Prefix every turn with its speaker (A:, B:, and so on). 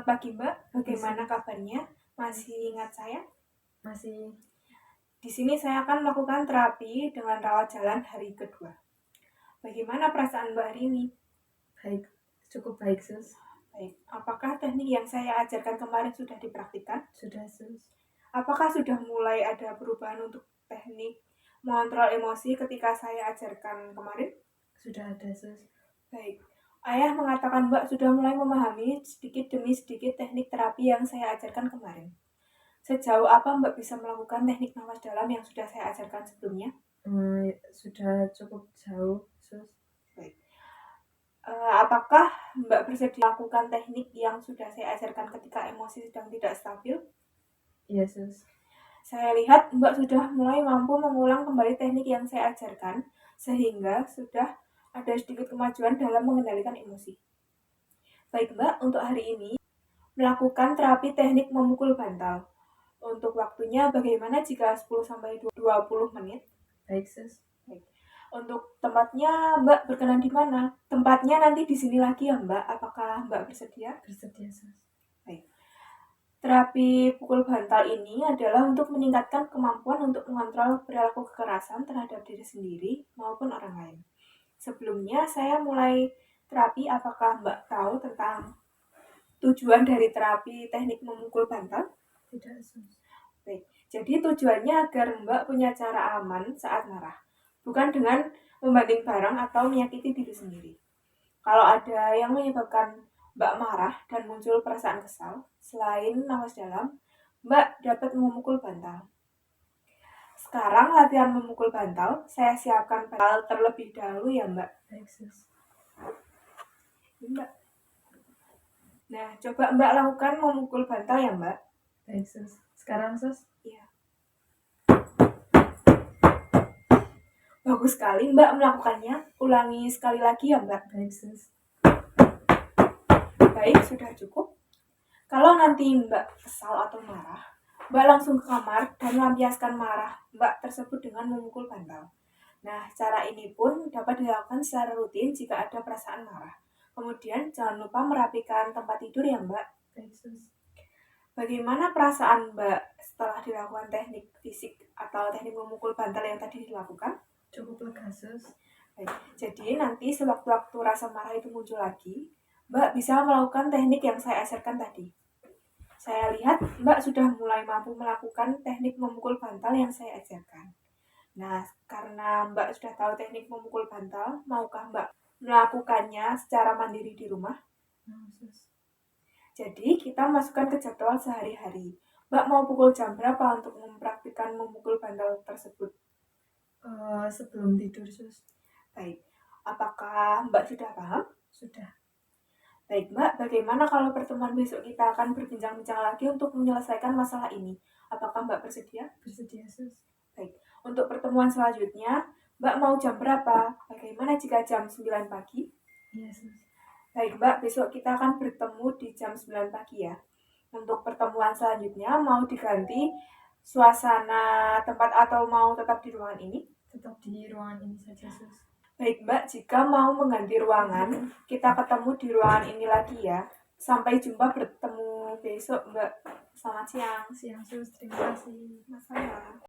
A: pagi Mbak, bagaimana kabarnya? Masih ingat saya?
B: Masih.
A: Di sini saya akan melakukan terapi dengan rawat jalan hari kedua. Bagaimana perasaan Mbak hari ini?
B: Baik, cukup baik sus.
A: Baik, apakah teknik yang saya ajarkan kemarin sudah dipraktikkan?
B: Sudah sus.
A: Apakah sudah mulai ada perubahan untuk teknik mengontrol emosi ketika saya ajarkan kemarin?
B: Sudah ada sus.
A: Baik, Ayah mengatakan Mbak sudah mulai memahami sedikit demi sedikit teknik terapi yang saya ajarkan kemarin. Sejauh apa Mbak bisa melakukan teknik nafas dalam yang sudah saya ajarkan sebelumnya?
B: Sudah cukup jauh sus.
A: Baik. Apakah Mbak bersedia lakukan teknik yang sudah saya ajarkan ketika emosi sedang tidak stabil?
B: Iya sus.
A: Saya lihat Mbak sudah mulai mampu mengulang kembali teknik yang saya ajarkan, sehingga sudah ada sedikit kemajuan dalam mengendalikan emosi. Baik Mbak, untuk hari ini melakukan terapi teknik memukul bantal. Untuk waktunya bagaimana jika 10-20 menit?
B: Baik sus.
A: Baik. Untuk tempatnya Mbak berkenan di mana? Tempatnya nanti di sini lagi ya Mbak. Apakah Mbak bersedia?
B: Bersedia sus.
A: Baik. Terapi pukul bantal ini adalah untuk meningkatkan kemampuan untuk mengontrol perilaku kekerasan terhadap diri sendiri maupun orang lain. Sebelumnya saya mulai terapi, apakah Mbak tahu tentang tujuan dari terapi teknik memukul bantal?
B: Tidak sus.
A: Baik. Jadi tujuannya agar Mbak punya cara aman saat marah, bukan dengan membanting barang atau menyakiti diri sendiri. Kalau ada yang menyebabkan Mbak marah dan muncul perasaan kesal, selain nafas dalam, Mbak dapat memukul bantal. Sekarang latihan memukul bantal, saya siapkan bantal terlebih dahulu ya Mbak.
B: Baik sus.
A: Mbak. Nah, coba Mbak lakukan memukul bantal ya Mbak.
B: Baik sus. Sekarang sus.
A: Iya. Bagus sekali Mbak melakukannya. Ulangi sekali lagi ya Mbak.
B: Baik sus.
A: Baik, sudah cukup. Kalau nanti Mbak kesal atau marah, Mbak langsung ke kamar dan lampiaskan marah Mbak tersebut dengan memukul bantal. Nah, cara ini pun dapat dilakukan secara rutin jika ada perasaan marah. Kemudian jangan lupa merapikan tempat tidur ya Mbak.
B: Baik sus.
A: Bagaimana perasaan Mbak setelah dilakukan teknik fisik atau teknik memukul bantal yang tadi dilakukan?
B: Cukup lega sus.
A: Baik. Jadi nanti sewaktu-waktu rasa marah itu muncul lagi, Mbak bisa melakukan teknik yang saya ajarkan tadi. Saya lihat Mbak sudah mulai mampu melakukan teknik memukul bantal yang saya ajarkan. Nah, karena Mbak sudah tahu teknik memukul bantal, maukah Mbak melakukannya secara mandiri di rumah?
B: Sus.
A: Jadi, kita masukkan ke jadwal sehari-hari. Mbak mau pukul jam berapa untuk mempraktikkan memukul bantal tersebut?
B: Sebelum tidur sus.
A: Baik. Apakah Mbak sudah paham?
B: Sudah.
A: Baik Mbak, bagaimana kalau pertemuan besok kita akan berbincang-bincang lagi untuk menyelesaikan masalah ini? Apakah Mbak bersedia?
B: Bersedia sus.
A: Baik. Untuk pertemuan selanjutnya, Mbak mau jam berapa? Bagaimana jika jam 9 pagi?
B: Iya sus.
A: Baik Mbak, besok kita akan bertemu di jam 9 pagi ya. Untuk pertemuan selanjutnya, mau diganti suasana tempat atau mau tetap di ruangan ini?
B: Tetap di ruangan ini saja sus.
A: Baik Mbak, jika mau mengganti ruangan, kita ketemu di ruangan ini lagi ya. Sampai jumpa bertemu besok Mbak. Selamat siang.
B: Siang sus. Terima kasih.
A: Masalah.